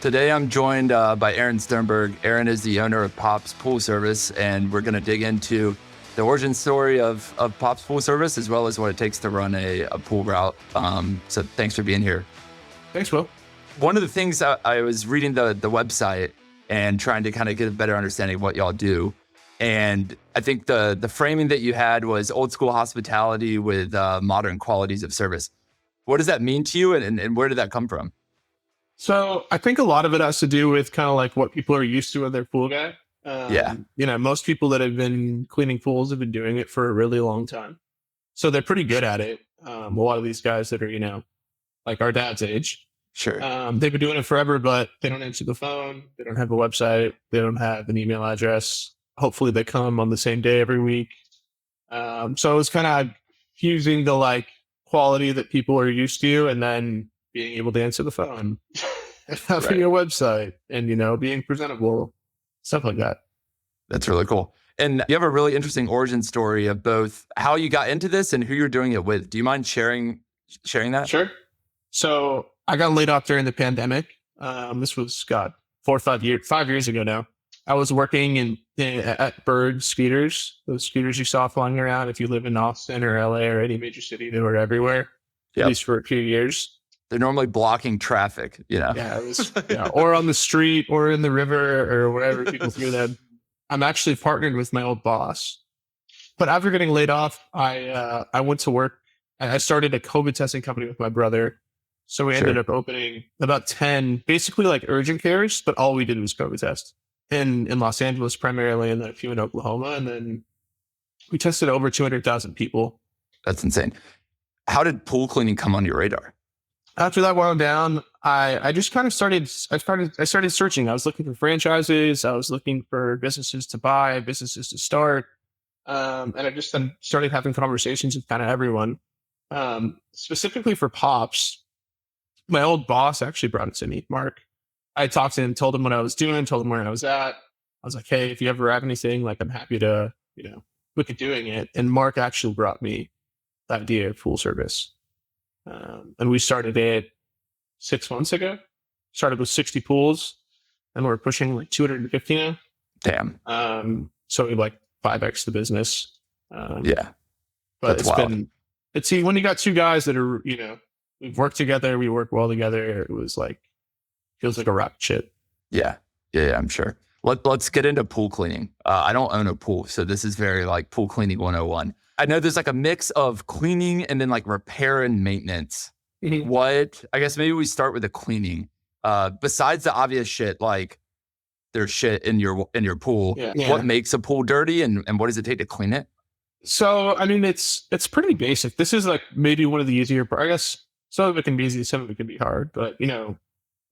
Today I'm joined by Aaron Sternberg. Aaron is the owner of Pop's Pool Service, and we're going to dig into the origin story of Pop's Pool Service, as well as what it takes to run a pool route. So thanks for being here. Thanks, Will. One of the things I was reading the website and trying to kind of get a better understanding of what y'all do. And I think the framing that you had was old school hospitality with modern qualities of service. What does that mean to you, and where did that come from? So I think a lot of it has to do with kind of like what people are used to with their pool guy. Most people that have been cleaning pools have been doing it for a really long time. So they're pretty good at it. A lot of these guys that are, like our dad's age. Sure. They've been doing it forever, but they don't answer the phone. They don't have a website. They don't have an email address. Hopefully they come on the same day every week. So it's kind of fusing the like quality that people are used to and then being able to answer the phone, having a website and, being presentable, stuff like that. That's really cool. And you have a really interesting origin story of both how you got into this and who you're doing it with. Do you mind sharing that? Sure. So I got laid off during the pandemic. This was, 5 years ago now. I was working at Bird scooters, those scooters you saw flying around. If you live in Austin or LA or any major city, they were everywhere, at least for a few years. They're normally blocking traffic, Yeah, it was, or on the street or in the river or wherever people threw them. I'm actually partnered with my old boss. But after getting laid off, I went to work. I started a COVID testing company with my brother. So we ended up opening about 10, basically like urgent cares, but all we did was COVID test in Los Angeles primarily, and then a few in Oklahoma. And then we tested over 200,000 people. That's insane. How did pool cleaning come on your radar? After that wound down, I just kind of started searching. I was looking for franchises. I was looking for businesses to buy, businesses to start. And I just then started having conversations with kind of everyone. Specifically for Pops, my old boss actually brought it to me, Mark. I talked to him, told him what I was doing, told him where I was at. I was like, hey, if you ever have anything, like I'm happy to, look at doing it. And Mark actually brought me the idea of pool service. And we started it 6 months ago. Started with 60 pools, and we're pushing like 250 now. Damn. So we like 5x the business. But it's wild. When you got two guys that are, we've worked together, we work well together. It was like, feels like a rocket ship. Yeah, I'm sure. Let's get into pool cleaning. I don't own a pool, so this is very like pool cleaning 101. I know there's like a mix of cleaning and then like repair and maintenance. Mm-hmm. I guess maybe we start with the cleaning. Besides the obvious shit, like there's shit in your pool. Yeah. What makes a pool dirty and what does it take to clean it? So, I mean, it's pretty basic. This is like maybe one of the easier parts. I guess some of it can be easy, some of it can be hard, but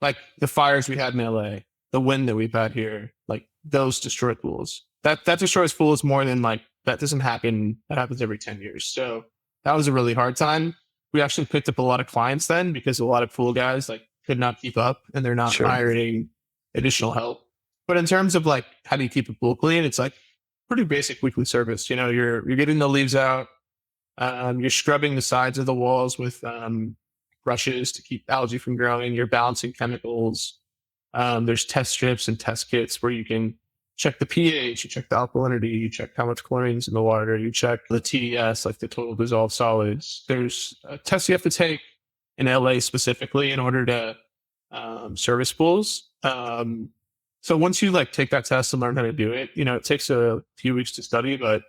like the fires we had in LA, the wind that we've had here, like those destroy pools. That destroys pools more than like, that doesn't happen. That happens every 10 years. So that was a really hard time. We actually picked up a lot of clients then because a lot of pool guys like could not keep up and they're not hiring additional help. But in terms of like, how do you keep a pool clean? It's like pretty basic weekly service. You're getting the leaves out. You're scrubbing the sides of the walls with brushes to keep algae from growing. You're balancing chemicals. There's test strips and test kits where you can check the pH, you check the alkalinity, you check how much chlorine's in the water, you check the TDS, like the total dissolved solids. There's a test you have to take in LA specifically in order to service pools. So once you like take that test and learn how to do it, it takes a few weeks to study, but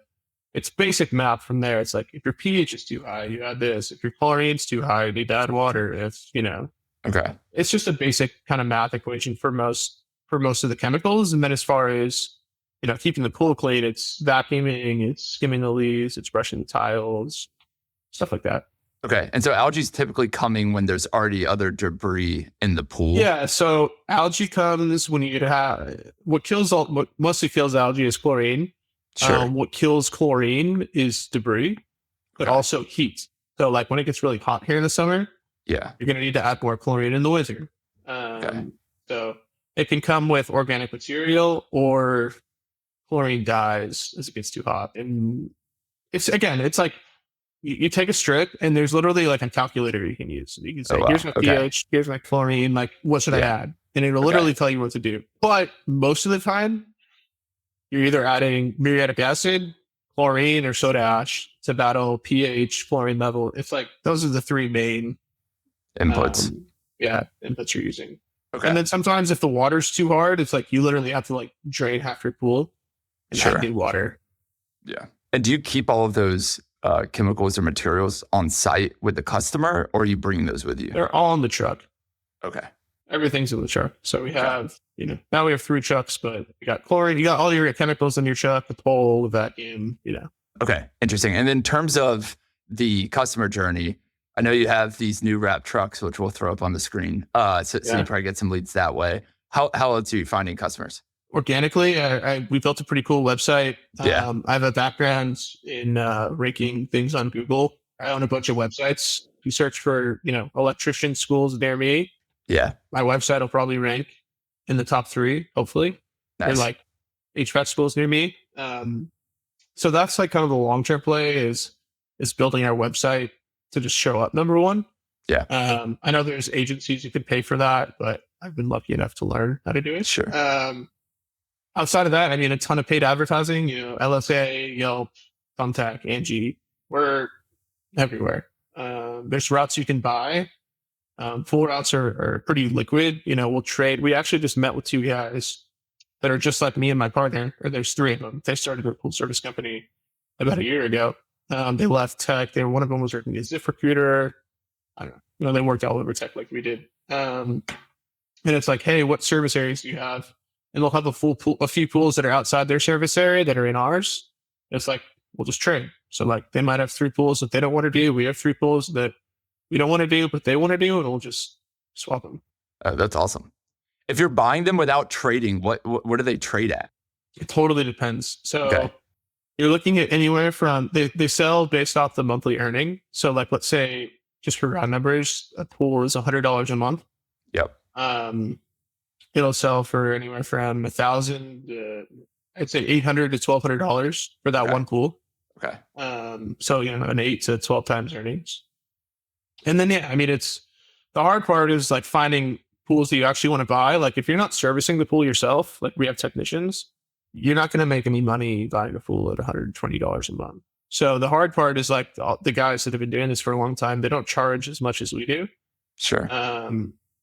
it's basic math from there. It's like if your pH is too high, you add this. If your chlorine's too high, you need to add water. Okay. It's just a basic kind of math equation for most of the chemicals. And then as far as, keeping the pool clean, it's vacuuming, it's skimming the leaves, it's brushing the tiles, stuff like that. Okay. And so algae is typically coming when there's already other debris in the pool. Yeah. So algae comes when you have what mostly kills algae is chlorine. Sure. What kills chlorine is debris, but also heat. So like when it gets really hot here in the summer, you're going to need to add more chlorine in the winter. So it can come with organic material or chlorine dyes as it gets too hot. And it's like you take a strip and there's literally like a calculator you can use. You can say, here's my pH, here's my chlorine, like what should I add? and it'll Okay. literally tell you what to do. But most of the time, you're either adding muriatic acid, chlorine, or soda ash to battle pH, chlorine level. It's like those are the three main Inputs. inputs you're using. Okay. And then sometimes if the water's too hard, it's like you literally have to like drain half your pool and Sure. add new water. Yeah. And do you keep all of those chemicals or materials on site with the customer, or are you bringing those with you? They're all in the truck. Okay. Everything's in the truck. So we have, now we have 3 trucks, but you got chlorine, you got all your chemicals in your truck, the pole, the vacuum, Okay. Interesting. And in terms of the customer journey, I know you have these new wrap trucks, which we'll throw up on the screen. So you probably get some leads that way. How else are you finding customers? Organically, we built a pretty cool website. Yeah. I have a background in ranking things on Google. I own a bunch of websites. You search for, electrician schools near me. Yeah. My website will probably rank in the top 3, hopefully. Nice. They're like HVAC schools near me. So that's like kind of the long-term play is building our website to just show up, number one. Yeah. I know there's agencies you could pay for that, but I've been lucky enough to learn how to do it. Sure. Outside of that, a ton of paid advertising, LSA, Yelp, Thumbtack, Angie, we're everywhere. There's routes you can buy. Full routes are pretty liquid. We'll trade. We actually just met with 2 guys that are just like me and my partner, or there's 3 of them. They started a full service company about a year ago. They left tech. One of them was working as ZipRecruiter. I don't know. They worked all over tech like we did. And it's like, hey, what service areas do you have? And they'll have a few pools that are outside their service area that are in ours. It's like, we'll just trade. So like they might have 3 pools that they don't want to do. We have 3 pools that we don't want to do, but they want to do, and we'll just swap them. That's awesome. If you're buying them without trading, what do they trade at? It totally depends. So you're looking at anywhere from, they sell based off the monthly earning. So like, let's say, just for round numbers, a pool is $100 a month. Yep. It'll sell for anywhere from $1,000, I'd say $800 to $1,200 for that one pool. Okay. So, an 8 to 12 times earnings. And then, it's the hard part is like finding pools that you actually want to buy. Like if you're not servicing the pool yourself, like we have technicians, you're not going to make any money buying a pool at $120 a month. So the hard part is like the guys that have been doing this for a long time, they don't charge as much as we do. Sure.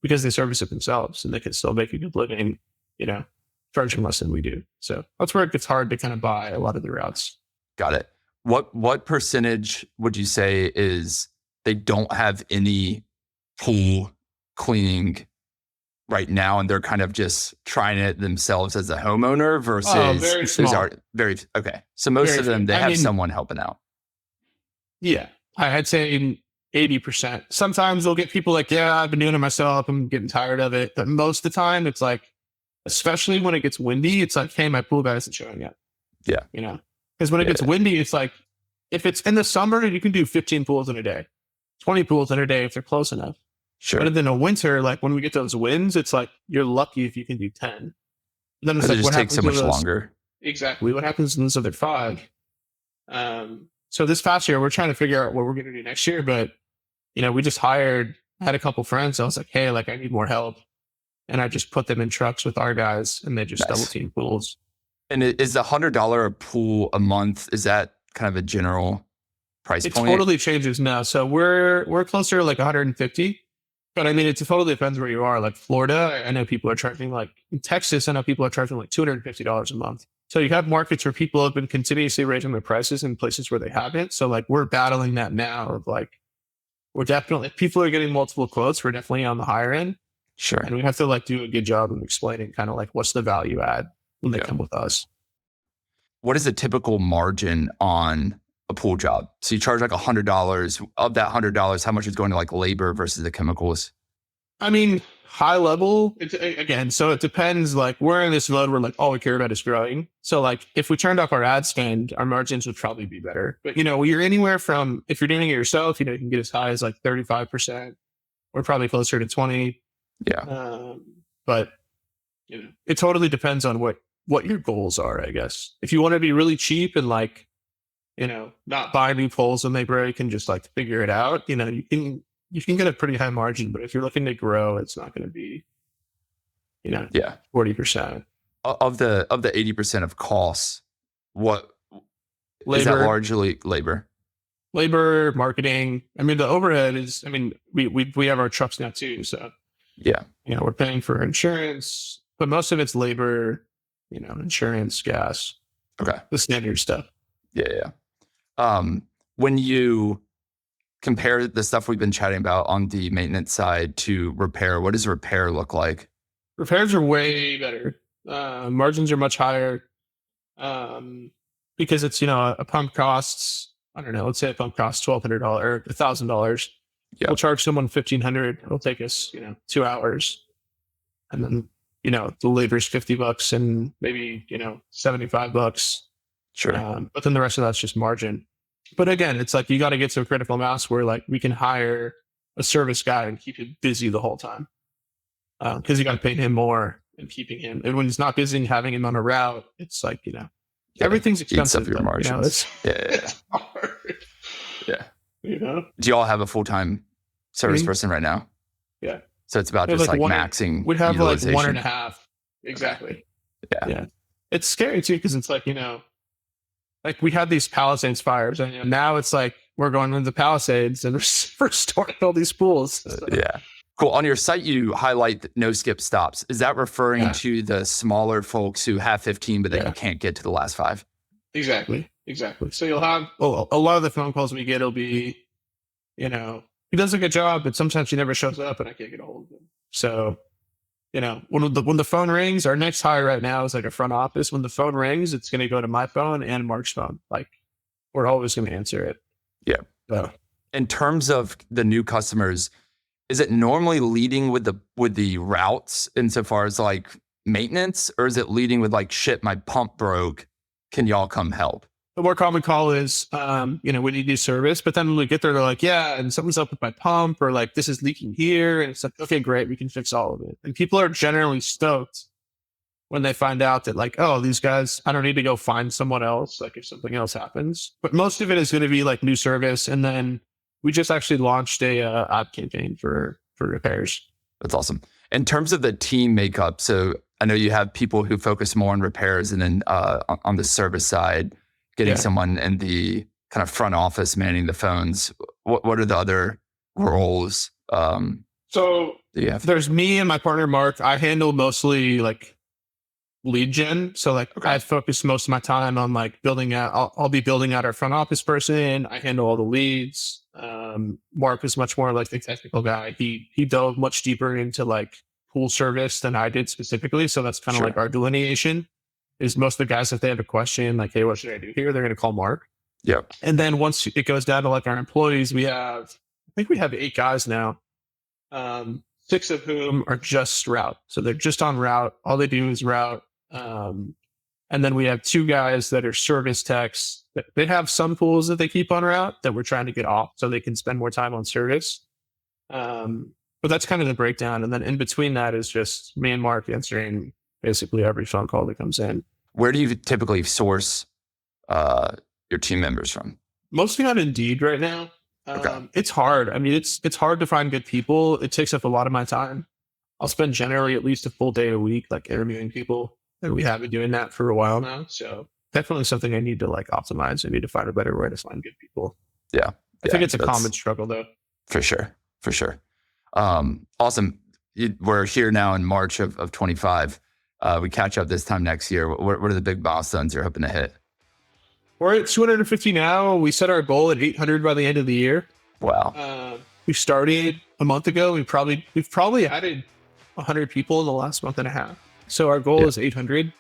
Because they service it themselves and they can still make a good living, charging less than we do. So that's where it gets hard to kind of buy a lot of the routes. Got it. What percentage would you say is they don't have any pool cleaning right now, and they're kind of just trying it themselves as a homeowner versus very small. Okay. So most of them, they have someone helping out. Yeah. I'd say 80%. Sometimes they'll get people like, yeah, I've been doing it myself. I'm getting tired of it. But most of the time it's like, especially when it gets windy, it's like, hey, my pool guy isn't showing up. Yeah. Because when it gets windy, it's like, if it's in the summer, you can do 15 pools in a day, 20 pools in a day if they're close enough. Sure. But in the winter, like when we get those winds, it's like you're lucky if you can do 10. Then it's like, it just takes so much longer. Exactly. What happens in those other 5? So this past year, we're trying to figure out what we're going to do next year. But, we just had a couple friends. I was like, hey, like I need more help. And I just put them in trucks with our guys and they just double team pools. And is the $100 a pool a month? Is that kind of a general price point? It totally changes now. So we're closer to like 150. But it totally depends where you are. Like Florida, I know people are charging in Texas, I know people are charging like $250 a month. So you have markets where people have been continuously raising their prices in places where they haven't. So like we're battling that now of like, if people are getting multiple quotes, we're definitely on the higher end. Sure. And we have to do a good job of explaining kind of like what's the value add when they come with us. What is a typical margin on a pool job? So you charge like $100. Of that $100, how much is going to like labor versus the chemicals? High level, so it depends. Like we're in this mode where like all we care about is growing. So like if we turned up our ad spend, our margins would probably be better. But you're anywhere from, if you're doing it yourself, you can get as high as like 35%. We're probably closer to 20. Yeah. But it totally depends on what your goals are, I guess. If you want to be really cheap and like, not buy new poles when they break and just like figure it out, you can get a pretty high margin. But if you're looking to grow, it's not going to be Yeah. 40%. Of the 80% of costs, what is that? Labor, Largely labor. marketing. I mean, the overhead is, I mean, we have our trucks now too. So, Yeah. we're paying for insurance, but most of it's labor, insurance, gas, Okay. the standard stuff. Yeah. When you compare the stuff we've been chatting about on the maintenance side to repair, what does repair look like? Repairs are way better. Margins are much higher. Because it's, a pump costs, I don't know, let's say a pump costs $1,200 or $1,000. Yeah. We'll charge someone $1,500. It'll take us, 2 hours. And then, the labor's $50 and maybe, $75. Sure. But then the rest of that's just margin. But again, it's like you got to get to a critical mass where like we can hire a service guy and keep him busy the whole time. Because you got to pay him more and keeping him. And when he's not busy and having him on a route, it's like, everything's expensive. Eats up your margins. It's hard. Yeah. Do you all have a full-time service person right now? Yeah. So it's about just like maxing. We'd have like 1.5. Exactly. Yeah. It's scary too, because it's like, like we had these Palisades fires and now it's like we're going into the Palisades and we're restoring all these pools. So. Yeah. Cool. On your site, you highlight no skip stops. Is that referring to the smaller folks who have 15, but they can't get to the last 5? Exactly. So you'll have a lot of the phone calls we get will be, he does a good job, but sometimes he never shows up and I can't get a hold of him. So, when the phone rings, our next hire right now is like a front office. When the phone rings, it's going to go to my phone and Mark's phone. Like we're always going to answer it. Yeah. So. In terms of the new customers, is it normally leading with the routes insofar as like maintenance, or is it leading with like, shit, my pump broke, can y'all come help? The more common call is, we need new service. But then when we get there, they're like, yeah, and something's up with my pump, or like this is leaking here. And it's like, okay, great, we can fix all of it. And people are generally stoked when they find out that like, oh, these guys, I don't need to go find someone else, like if something else happens. But most of it is going to be like new service. And then we just actually launched a ad campaign for repairs. That's awesome. In terms of the team makeup, so I know you have people who focus more on repairs, and then on the service side, getting someone in the kind of front office manning the phones. What are the other roles? So there's me and my partner Mark. I handle mostly like lead gen. So like I focus most of my time on like building out. I'll be building out our front office person. I handle all the leads. Mark is much more like the technical guy. He dove much deeper into like pool service than I did specifically. So that's kind of like our delineation. Is most of the guys, if they have a question like, hey, what should I do here? They're going to call Mark. Yeah. And then once it goes down to like our employees, I think we have 8 guys now. 6 of whom are just route. So they're just on route. All they do is route. And then we have 2 guys that are service techs. They have some pools that they keep on route that we're trying to get off so they can spend more time on service. But that's kind of the breakdown. And then in between that is just me and Mark answering basically every phone call that comes in. Where do you typically source your team members from? Mostly on Indeed right now. It's hard. I mean, it's hard to find good people. It takes up a lot of my time. I'll spend generally at least a full day a week, like interviewing people. And we have been doing that for a while now. So definitely something I need to like optimize. I need to find a better way to find good people. Yeah. I think it's a common struggle though. For sure. Awesome. We're here now in March of 25. We catch up this time next year. What are the big milestones you're hoping to hit? We're at 250 now. We set our goal at 800 by the end of the year. Wow. We started a month ago. We've probably added 100 people in the last month and a half. So our goal is 800.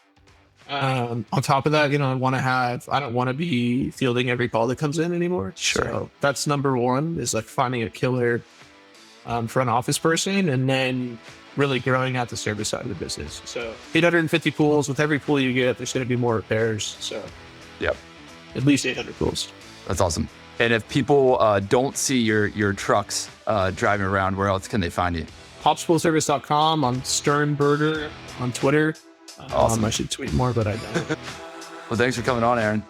On top of that, I don't want to be fielding every call that comes in anymore. Sure. So that's number one, is like finding a killer front office person, and then really growing out the service side of the business. So 850 pools. With every pool you get, there's going to be more repairs. So at least 800 pools. That's awesome. And if people don't see your trucks driving around, where else can they find you? Popspoolservice.com, on Sternberger on Twitter. Awesome. I should tweet more, but I don't. Well, thanks for coming on, Aaron.